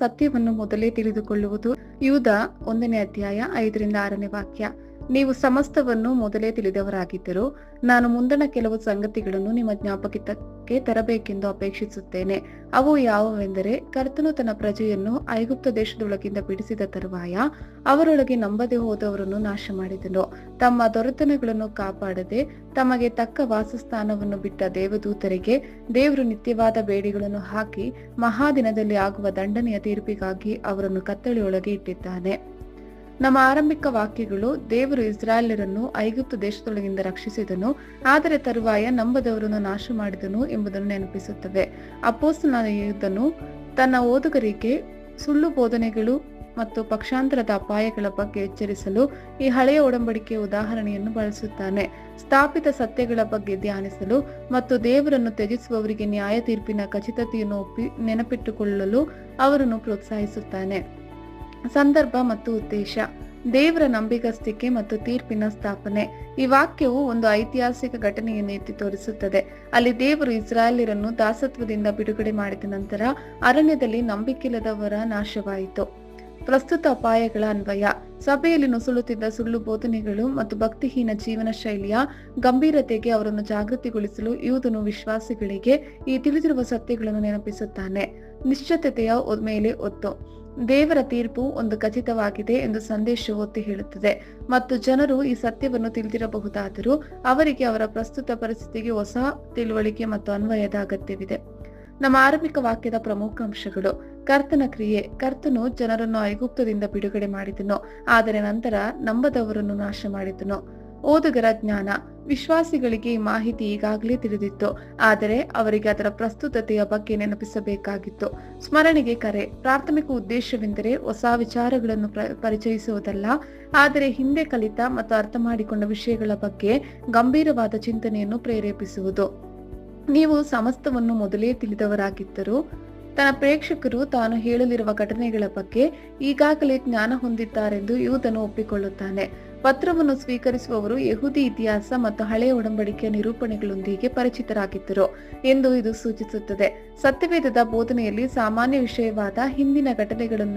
ಸತ್ಯವನ್ನು ಮೊದಲೇ ತಿಳಿದುಕೊಳ್ಳುವುದು. ಯೂದ 1ನೇ ಅಧ್ಯಾಯ 5-6 ವಾಕ್ಯ. ನೀವು ಸಮಸ್ತವನ್ನು ಮೊದಲೇ ತಿಳಿದವರಾಗಿದ್ದರೂ ನಾನು ಮುಂದಣ ಕೆಲವು ಸಂಗತಿಗಳನ್ನು ನಿಮ್ಮ ಜ್ಞಾಪಕಕ್ಕೆ ತರಬೇಕೆಂದು ಅಪೇಕ್ಷಿಸುತ್ತೇನೆ. ಅವು ಯಾವುವೆಂದರೆ, ಕರ್ತನು ತನ್ನ ಪ್ರಜೆಯನ್ನು ಐಗುಪ್ತ ದೇಶದೊಳಗಿಂದ ಬಿಡಿಸಿದ ತರುವಾಯ ಅವರೊಳಗೆ ನಂಬದೆ ಹೋದವರನ್ನು ನಾಶ ಮಾಡಿದನು. ತಮ್ಮ ದೊರೆತನಗಳನ್ನು ಕಾಪಾಡದೆ ತಮಗೆ ತಕ್ಕ ವಾಸಸ್ಥಾನವನ್ನು ಬಿಟ್ಟ ದೇವದೂತರಿಗೆ ದೇವರು ನಿತ್ಯವಾದ ಬೇಡಿಗಳನ್ನು ಹಾಕಿ ಮಹಾದಿನದಲ್ಲಿ ಆಗುವ ದಂಡನೆಯ ತೀರ್ಪಿಗಾಗಿ ಅವರನ್ನು ಕತ್ತಲೆಯೊಳಗೆ ಇಟ್ಟಿದ್ದಾನೆ. ನಮ್ಮ ಆರಂಭಿಕ ವಾಕ್ಯಗಳು ದೇವರು ಇಸ್ರಾಯೇಲರನ್ನು ಐಗುಪ್ತ ದೇಶದೊಳಗಿಂದ ರಕ್ಷಿಸಿದನು, ಆದರೆ ತರುವಾಯ ನಂಬದವರನ್ನು ನಾಶ ಮಾಡಿದನು ಎಂಬುದನ್ನು ನೆನಪಿಸುತ್ತವೆ. ಅಪೊಸ್ತಲನಾದ ಯೂದನು ತನ್ನ ಓದುಗರಿಗೆ ಸುಳ್ಳು ಬೋಧನೆಗಳು ಮತ್ತು ಪಕ್ಷಾಂತರದ ಅಪಾಯಗಳ ಬಗ್ಗೆ ಎಚ್ಚರಿಸಲು ಈ ಹಳೆಯ ಒಡಂಬಡಿಕೆಯ ಉದಾಹರಣೆಯನ್ನು ಬಳಸುತ್ತಾನೆ. ಸ್ಥಾಪಿತ ಸತ್ಯಗಳ ಬಗ್ಗೆ ಧ್ಯಾನಿಸಲು ಮತ್ತು ದೇವರನ್ನು ತ್ಯಜಿಸುವವರಿಗೆ ನ್ಯಾಯ ತೀರ್ಪಿನ ಖಚಿತತೆಯನ್ನು ನೆನಪಿಟ್ಟುಕೊಳ್ಳಲು ಅವರನ್ನು ಪ್ರೋತ್ಸಾಹಿಸುತ್ತಾನೆ. ಸಂದರ್ಭ ಮತ್ತು ಉದ್ದೇಶ: ದೇವರ ನಂಬಿಗಸ್ತಿಕೆ ಮತ್ತು ತೀರ್ಪಿನ ಸ್ಥಾಪನೆ. ಈ ವಾಕ್ಯವು ಒಂದು ಐತಿಹಾಸಿಕ ಘಟನೆಯನ್ನು ಎತ್ತಿ ತೋರಿಸುತ್ತದೆ. ಅಲ್ಲಿ ದೇವರು ಇಸ್ರಾಯೇಲರನ್ನು ದಾಸತ್ವದಿಂದ ಬಿಡುಗಡೆ ಮಾಡಿದ ನಂತರ ಅರಣ್ಯದಲ್ಲಿ ನಂಬಿಕೆಯಿಲ್ಲದವರ ನಾಶವಾಯಿತು. ಪ್ರಸ್ತುತ ಅಪಾಯಗಳ ಅನ್ವಯ: ಸಭೆಯಲ್ಲಿ ನುಸುಳುತ್ತಿದ್ದ ಸುಳ್ಳು ಬೋಧನೆಗಳು ಮತ್ತು ಭಕ್ತಿಹೀನ ಜೀವನ ಶೈಲಿಯ ಗಂಭೀರತೆಗೆ ಅವರನ್ನು ಜಾಗೃತಿಗೊಳಿಸಲು ಯೂದನು ವಿಶ್ವಾಸಿಗಳಿಗೆ ಈ ತಿಳಿದಿರುವ ಸತ್ಯಗಳನ್ನು ನೆನಪಿಸುತ್ತಾನೆ. ನಿಶ್ಚಿತತೆಯ ಮೇಲೆ ಒತ್ತು: ದೇವರ ತೀರ್ಪು ಒಂದು ಖಚಿತವಾಗಿದೆ ಎಂದು ಸಂದೇಶವು ಒತ್ತಿ ಹೇಳುತ್ತದೆ ಮತ್ತು ಜನರು ಈ ಸತ್ಯವನ್ನು ತಿಳಿದಿರಬಹುದಾದರೂ ಅವರಿಗೆ ಅವರ ಪ್ರಸ್ತುತ ಪರಿಸ್ಥಿತಿಗೆ ಹೊಸ ತಿಳುವಳಿಕೆ ಮತ್ತು ಅನ್ವಯದ ಅಗತ್ಯವಿದೆ. ನಮ್ಮ ಆರಂಭಿಕ ವಾಕ್ಯದ ಪ್ರಮುಖ ಅಂಶಗಳು: ಕರ್ತನ ಕ್ರಿಯೆ: ಕರ್ತನು ಜನರನ್ನು ಐಗುಪ್ತದಿಂದ ಬಿಡುಗಡೆ ಮಾಡಿದನು, ಆದರೆ ನಂತರ ನಂಬದವರನ್ನು ನಾಶ ಮಾಡಿದನು. ಓದುಗರ ಜ್ಞಾನ: ವಿಶ್ವಾಸಿಗಳಿಗೆ ಈ ಮಾಹಿತಿ ಈಗಾಗಲೇ ತಿಳಿದಿತ್ತು, ಆದರೆ ಅವರಿಗೆ ಅದರ ಪ್ರಸ್ತುತತೆಯ ಬಗ್ಗೆ ನೆನಪಿಸಬೇಕಾಗಿತ್ತು. ಸ್ಮರಣೆಗೆ ಕರೆ: ಪ್ರಾಥಮಿಕ ಉದ್ದೇಶವೆಂದರೆ ಹೊಸ ವಿಚಾರಗಳನ್ನು ಪರಿಚಯಿಸುವುದಲ್ಲ, ಆದರೆ ಹಿಂದೆ ಕಲಿತ ಮತ್ತು ಅರ್ಥ ಮಾಡಿಕೊಂಡ ವಿಷಯಗಳ ಬಗ್ಗೆ ಗಂಭೀರವಾದ ಚಿಂತನೆಯನ್ನು ಪ್ರೇರೇಪಿಸುವುದು. ನೀವು ಸಮಸ್ತವನ್ನು ಮೊದಲೇ ತಿಳಿದವರಾಗಿದ್ದರೂ ತನ್ನ ಪ್ರೇಕ್ಷಕರು ತಾನು ಹೇಳಲಿರುವ ಘಟನೆಗಳ ಬಗ್ಗೆ ಈಗಾಗಲೇ ಜ್ಞಾನ ಹೊಂದಿದ್ದಾರೆಂದು ಯೂದನು ಒಪ್ಪಿಕೊಳ್ಳುತ್ತಾನೆ. ಪತ್ರವನ್ನು ಸ್ವೀಕರಿಸುವವರು ಯಹೂದಿ ಇತಿಹಾಸ ಮತ್ತು ಹಳೆಯ ಒಡಂಬಡಿಕೆಯ ನಿರೂಪಣೆಗಳೊಂದಿಗೆ ಪರಿಚಿತರಾಗಿದ್ದರು ಎಂದು ಇದು ಸೂಚಿಸುತ್ತದೆ. ಸತ್ಯವೇದದ ಬೋಧನೆಯಲ್ಲಿ ಸಾಮಾನ್ಯ ವಿಷಯವಾದ ಹಿಂದಿನ ಘಟನೆಗಳನ್ನು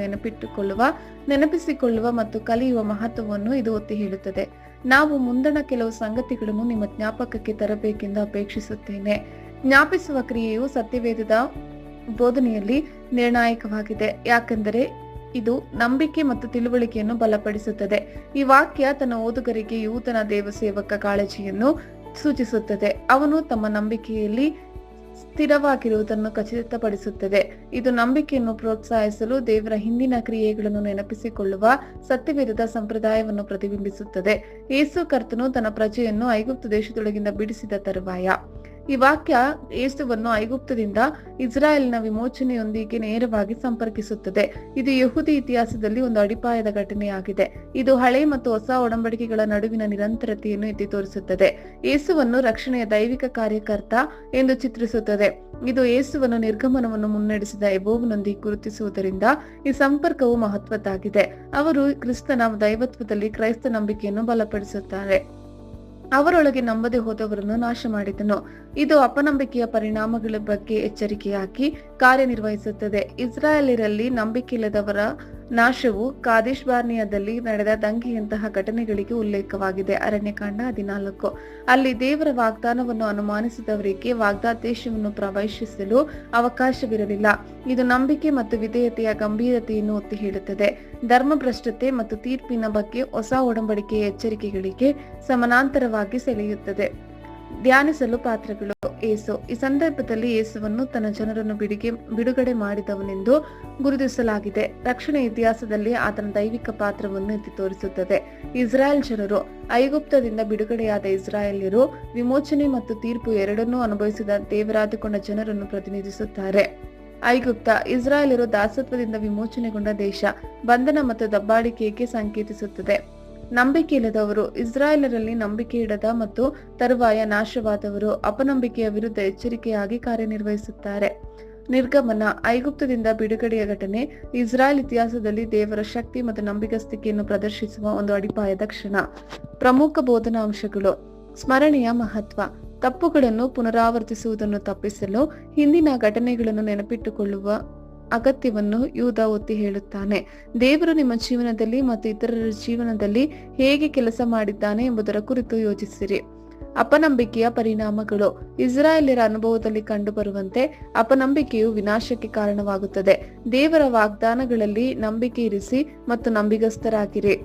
ನೆನಪಿಸಿಕೊಳ್ಳುವ ಮತ್ತು ಕಲಿಯುವ ಮಹತ್ವವನ್ನು ಇದು ಒತ್ತಿ ಹೇಳುತ್ತದೆ. ನಾವು ಮುಂದಣ ಕೆಲವು ಸಂಗತಿಗಳನ್ನು ನಿಮ್ಮ ಜ್ಞಾಪಕಕ್ಕೆ ತರಬೇಕೆಂದು ಅಪೇಕ್ಷಿಸುತ್ತೇನೆ. ಜ್ಞಾಪಿಸುವ ಕ್ರಿಯೆಯು ಸತ್ಯವೇದದ ಬೋಧನೆಯಲ್ಲಿ ನಿರ್ಣಾಯಕವಾಗಿದೆ, ಯಾಕೆಂದರೆ ಇದು ನಂಬಿಕೆ ಮತ್ತು ತಿಳುವಳಿಕೆಯನ್ನು ಬಲಪಡಿಸುತ್ತದೆ. ಈ ವಾಕ್ಯ ತನ್ನ ಓದುಗರಿಗೆ ಯೂದನ ದೇವಸೇವಕ ಕಾಳಜಿಯನ್ನು ಸೂಚಿಸುತ್ತದೆ. ಅವನು ತಮ್ಮ ನಂಬಿಕೆಯಲ್ಲಿ ಸ್ಥಿರವಾಗಿರುವುದನ್ನು ಖಚಿತಪಡಿಸುತ್ತದೆ. ಇದು ನಂಬಿಕೆಯನ್ನು ಪ್ರೋತ್ಸಾಹಿಸಲು ದೇವರ ಹಿಂದಿನ ಕ್ರಿಯೆಗಳನ್ನು ನೆನಪಿಸಿಕೊಳ್ಳುವ ಸತ್ಯವೇದದ ಸಂಪ್ರದಾಯವನ್ನು ಪ್ರತಿಬಿಂಬಿಸುತ್ತದೆ. ಯೇಸು ಕರ್ತನು ತನ್ನ ಪ್ರಜೆಯನ್ನು ಐಗುಪ್ತ ದೇಶದೊಳಗಿಂದ ಬಿಡಿಸಿದ ತರುವಾಯ. ಈ ವಾಕ್ಯ ಯೇಸುವನ್ನು ಐಗುಪ್ತದಿಂದ ಇಸ್ರಾಯೇಲಿನ ವಿಮೋಚನೆಯೊಂದಿಗೆ ನೇರವಾಗಿ ಸಂಪರ್ಕಿಸುತ್ತದೆ. ಇದು ಯಹೂದಿ ಇತಿಹಾಸದಲ್ಲಿ ಒಂದು ಅಡಿಪಾಯದ ಘಟನೆಯಾಗಿದೆ. ಇದು ಹಳೆ ಮತ್ತು ಹೊಸ ಒಡಂಬಡಿಕೆಗಳ ನಡುವಿನ ನಿರಂತರತೆಯನ್ನು ಎತ್ತಿ ತೋರಿಸುತ್ತದೆ. ಯೇಸುವನ್ನು ರಕ್ಷಣೆಯ ದೈವಿಕ ಕಾರ್ಯಕರ್ತ ಎಂದು ಚಿತ್ರಿಸುತ್ತದೆ. ಇದು ಯೇಸುವನ್ನು ನಿರ್ಗಮನವನ್ನು ಮುನ್ನಡೆಸಿದ ಯೆಹೋವನೊಂದಿಗೆ ಗುರುತಿಸುವುದರಿಂದ ಈ ಸಂಪರ್ಕವು ಮಹತ್ವದ್ದಾಗಿದೆ. ಅವರು ಕ್ರಿಸ್ತನ ದೈವತ್ವದಲ್ಲಿ ಕ್ರೈಸ್ತ ನಂಬಿಕೆಯನ್ನು ಬಲಪಡಿಸುತ್ತಾರೆ. ಅವರೊಳಗೆ ನಂಬದೆ ಹೋದವರನ್ನು ನಾಶ ಮಾಡಿದನು. ಇದು ಅಪನಂಬಿಕೆಯ ಪರಿಣಾಮಗಳ ಬಗ್ಗೆ ಎಚ್ಚರಿಕೆಯಾಗಿ ಕಾರ್ಯನಿರ್ವಹಿಸುತ್ತದೆ. ಇಸ್ರಾಯೇಲರಲ್ಲಿ ನಂಬಿಕೆಯಿಲ್ಲದವರ ನಾಶವು ಕಾದೇಶ್ ಬಾರ್ನಿಯಾದಲ್ಲಿ ನಡೆದ ದಂಗೆಯಂತಹ ಘಟನೆಗಳಿಗೆ ಉಲ್ಲೇಖವಾಗಿದೆ. ಅರಣ್ಯಕಾಂಡ 14. ಅಲ್ಲಿ ದೇವರ ವಾಗ್ದಾನವನ್ನು ಅನುಮಾನಿಸಿದವರಿಗೆ ವಾಗ್ದಾನ ದೇಶವನ್ನು ಪ್ರವೇಶಿಸಲು ಅವಕಾಶವಿರಲಿಲ್ಲ. ಇದು ನಂಬಿಕೆ ಮತ್ತು ವಿಧೇಯತೆಯ ಗಂಭೀರತೆಯನ್ನು ಒತ್ತಿ ಹೇಳುತ್ತದೆ. ಧರ್ಮಭ್ರಷ್ಟತೆ ಮತ್ತು ತೀರ್ಪಿನ ಬಗ್ಗೆ ಹೊಸ ಒಡಂಬಡಿಕೆಯ ಎಚ್ಚರಿಕೆಗಳಿಗೆ ಸಮಾನಾಂತರವಾಗಿ ಸೆಳೆಯುತ್ತದೆ. ಧ್ಯಾನಿಸಲು ಪಾತ್ರಗಳು: ಯೇಸು. ಈ ಸಂದರ್ಭದಲ್ಲಿ ಯೇಸುವನ್ನು ತನ್ನ ಜನರನ್ನು ಬಿಡುಗಡೆ ಮಾಡಿದವನೆಂದು ಗುರುತಿಸಲಾಗಿದೆ. ರಕ್ಷಣೆ ಇತಿಹಾಸದಲ್ಲಿ ಆತನ ದೈವಿಕ ಪಾತ್ರವನ್ನು ಎತ್ತಿ ತೋರಿಸುತ್ತದೆ. ಇಸ್ರಾಯೇಲ್ ಜನರು: ಐಗುಪ್ತದಿಂದ ಬಿಡುಗಡೆಯಾದ ಇಸ್ರಾಯೇಲ್ಯರು ವಿಮೋಚನೆ ಮತ್ತು ತೀರ್ಪು ಎರಡನ್ನೂ ಅನುಭವಿಸಿದ ದೇವರಾದುಕೊಂಡ ಜನರನ್ನು ಪ್ರತಿನಿಧಿಸುತ್ತಾರೆ. ಐಗುಪ್ತ: ಇಸ್ರಾಯೇಲರು ದಾಸತ್ವದಿಂದ ವಿಮೋಚನೆಗೊಂಡ ದೇಶ, ಬಂಧನ ಮತ್ತು ದಬ್ಬಾಳಿಕೆಗೆ ಸಂಕೇತಿಸುತ್ತದೆ. ನಂಬಿಕೆಯಿಲ್ಲದವರು: ಇಸ್ರಾಯೇಲರಲ್ಲಿ ನಂಬಿಕೆ ಇಡದ ಮತ್ತು ತರುವಾಯ ನಾಶವಾದವರು ಅಪನಂಬಿಕೆಯ ವಿರುದ್ಧ ಎಚ್ಚರಿಕೆಯಾಗಿ ಕಾರ್ಯನಿರ್ವಹಿಸುತ್ತಾರೆ. ನಿರ್ಗಮನ: ಐಗುಪ್ತದಿಂದ ಬಿಡುಗಡೆಯ ಘಟನೆ ಇಸ್ರಾಯೇಲ್ ಇತಿಹಾಸದಲ್ಲಿ ದೇವರ ಶಕ್ತಿ ಮತ್ತು ನಂಬಿಗಸ್ತಿಕೆಯನ್ನು ಪ್ರದರ್ಶಿಸುವ ಒಂದು ಅಡಿಪಾಯದ ಕ್ಷಣ. ಪ್ರಮುಖ ಬೋಧನಾ ಅಂಶಗಳು: ಸ್ಮರಣೆಯ ಮಹತ್ವ: ತಪ್ಪುಗಳನ್ನು ಪುನರಾವರ್ತಿಸುವುದನ್ನು ತಪ್ಪಿಸಲು ಹಿಂದಿನ ಘಟನೆಗಳನ್ನು ನೆನಪಿಟ್ಟುಕೊಳ್ಳುವ ಅಗತ್ಯವನ್ನು ಯೂದ ಒತ್ತಿ ಹೇಳುತ್ತಾನೆ. ದೇವರು ನಿಮ್ಮ ಜೀವನದಲ್ಲಿ ಮತ್ತು ಇತರರ ಜೀವನದಲ್ಲಿ ಹೇಗೆ ಕೆಲಸ ಮಾಡಿದ್ದಾನೆ ಎಂಬುದರ ಕುರಿತು ಯೋಚಿಸಿರಿ. ಅಪನಂಬಿಕೆಯ ಪರಿಣಾಮಗಳು. ಇಸ್ರಾಯೇಲ್ಯರ ಅನುಭವದಲ್ಲಿ ಕಂಡುಬರುವಂತೆ ಅಪನಂಬಿಕೆಯು ವಿನಾಶಕ್ಕೆ ಕಾರಣವಾಗುತ್ತದೆ. ದೇವರ ವಾಗ್ದಾನಗಳಲ್ಲಿ ನಂಬಿಕೆ ಇರಿಸಿ ಮತ್ತು ನಂಬಿಗಸ್ತರಾಗಿರಿ.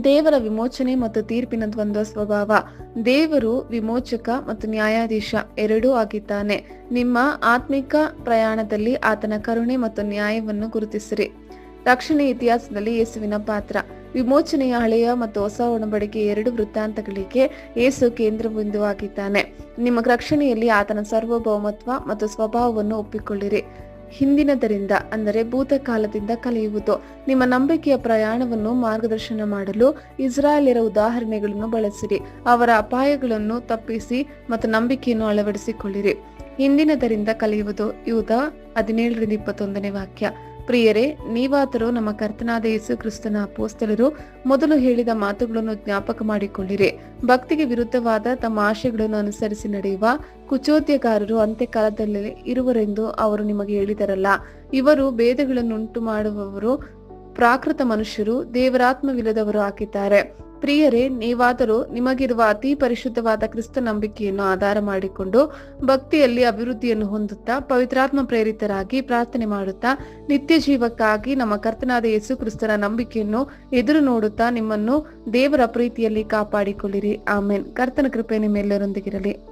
ದೇವರ ವಿಮೋಚನೆ ಮತ್ತು ತೀರ್ಪಿನ ದ್ವಂದ್ವ ಸ್ವಭಾವ. ದೇವರು ವಿಮೋಚಕ ಮತ್ತು ನ್ಯಾಯಾಧೀಶ ಎರಡೂ ಆಗಿದ್ದಾನೆ. ನಿಮ್ಮ ಆತ್ಮಿಕ ಪ್ರಯಾಣದಲ್ಲಿ ಆತನ ಕರುಣೆ ಮತ್ತು ನ್ಯಾಯವನ್ನು ಗುರುತಿಸಿರಿ. ರಕ್ಷಣೆ ಇತಿಹಾಸದಲ್ಲಿ ಯೇಸುವಿನ ಪಾತ್ರ. ವಿಮೋಚನೆಯ ಹಳೆಯ ಮತ್ತು ಹೊಸ ಒಡಂಬಡಿಕೆಯ ಎರಡು ವೃತ್ತಾಂತಗಳಿಗೆ ಯೇಸು ಕೇಂದ್ರ ಬಿಂದುವಾಗಿದ್ದಾನೆ. ನಿಮ್ಮ ರಕ್ಷಣೆಯಲ್ಲಿ ಆತನ ಸಾರ್ವಭೌಮತ್ವ ಮತ್ತು ಸ್ವಭಾವವನ್ನು ಒಪ್ಪಿಕೊಳ್ಳಿರಿ. ಹಿಂದಿನದರಿಂದ ಅಂದರೆ ಭೂತಕಾಲದಿಂದ ಕಲಿಯುವುದು. ನಿಮ್ಮ ನಂಬಿಕೆಯ ಪ್ರಯಾಣವನ್ನು ಮಾರ್ಗದರ್ಶನ ಮಾಡಲು ಇಸ್ರಾಯೇಲ್ಯರ ಉದಾಹರಣೆಗಳನ್ನು ಬಳಸಿರಿ. ಅವರ ಅಪಾಯಗಳನ್ನು ತಪ್ಪಿಸಿ ಮತ್ತು ನಂಬಿಕೆಯನ್ನು ಅಳವಡಿಸಿಕೊಳ್ಳಿರಿ. ಹಿಂದಿನದರಿಂದ ಕಲಿಯುವುದು. ಯೂದ 17-21 ವಾಕ್ಯ. ಪ್ರಿಯರೇ, ನೀವಾದರೂ ನಮ್ಮ ಕರ್ತನಾದ ಯೇಸು ಕ್ರಿಸ್ತನ ಅಪೊಸ್ತಲರು ಮೊದಲು ಹೇಳಿದ ಮಾತುಗಳನ್ನು ಜ್ಞಾಪಕ ಮಾಡಿಕೊಳ್ಳಿರಿ. ಭಕ್ತಿಗೆ ವಿರುದ್ಧವಾದ ತಮ್ಮ ಆಶೆಗಳನ್ನು ಅನುಸರಿಸಿ ನಡೆಯುವ ಕುಚೋದ್ಯಗಾರರು ಅಂತ್ಯಕಾಲದಲ್ಲಿ ಇರುವರೆಂದು ಅವರು ನಿಮಗೆ ಹೇಳಿದರಲ್ಲ. ಇವರು ಭೇದಗಳನ್ನುಂಟು ಮಾಡುವವರು, ಪ್ರಾಕೃತ ಮನುಷ್ಯರು, ದೇವರಾತ್ಮವಿಲ್ಲದವರು ಆಗಿದ್ದಾರೆ. ಪ್ರಿಯರೇ, ನೀವಾದರೂ ನಿಮಗಿರುವ ಅತಿ ಪರಿಶುದ್ಧವಾದ ಕ್ರಿಸ್ತ ನಂಬಿಕೆಯನ್ನು ಆಧಾರ ಮಾಡಿಕೊಂಡು ಭಕ್ತಿಯಲ್ಲಿ ಅಭಿವೃದ್ಧಿಯನ್ನು ಹೊಂದುತ್ತಾ ಪವಿತ್ರಾತ್ಮ ಪ್ರೇರಿತರಾಗಿ ಪ್ರಾರ್ಥನೆ ಮಾಡುತ್ತಾ ನಿತ್ಯ ಜೀವಕ್ಕಾಗಿ ನಮ್ಮ ಕರ್ತನಾದ ಯೇಸು ಕ್ರಿಸ್ತನ ನಂಬಿಕೆಯನ್ನು ಎದುರು ನೋಡುತ್ತಾ ನಿಮ್ಮನ್ನು ದೇವರ ಪ್ರೀತಿಯಲ್ಲಿ ಕಾಪಾಡಿಕೊಳ್ಳಿರಿ. ಆಮೇನ್. ಕರ್ತನ ಕೃಪೆ ನಿಮ್ಮೆಲ್ಲರೊಂದಿಗಿರಲಿ.